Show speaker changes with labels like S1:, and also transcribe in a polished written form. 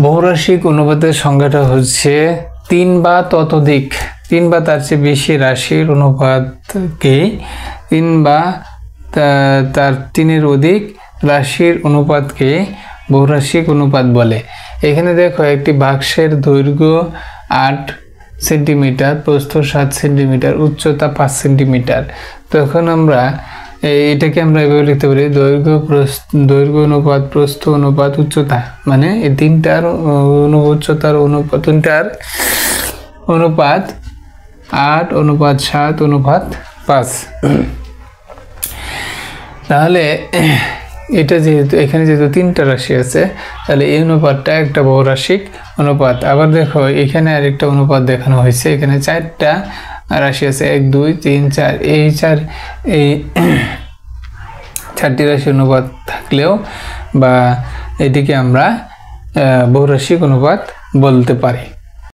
S1: বহুরাশিক অনুপাতের সংজ্ঞাটা হচ্ছে 3 বা ততোধিক 3 বা তার চেয়ে বেশি রাশির অনুপাতকে 3 বা তার 3-এর অধিক রাশির অনুপাতকে বহুরাশিক অনুপাত বলে। এখানে দেখো একটি বাক্সের দৈর্ঘ্য 8 সেন্টিমিটার, প্রস্থ 7 সেন্টিমিটার, উচ্চতা 5 সেন্টিমিটার। তখন আমরা এটাকে আমরা এভাবে লিখতে পারি দৈর্ঘ্য অনুপাত প্রস্থ অনুপাত উচ্চতা, মানে এই তিনটার উচ্চতার অনুপাত, তিনটার অনুপাত 8:7:5। তাহলে এটা যেহেতু এখানে যেহেতু 3টা রাশি আছে, তাহলে এই অনুপাতটা একটা বহুরাশিক অনুপাত। আবার দেখো এখানে আরেকটা অনুপাত দেখানো হয়েছে, এখানে 4টা রাশি আছে, 1 2 3 4। এই 4টি রাশি অনুপাত থাকলেও বা এটিকে আমরা বহুরাশিক অনুপাত বলতে পারি।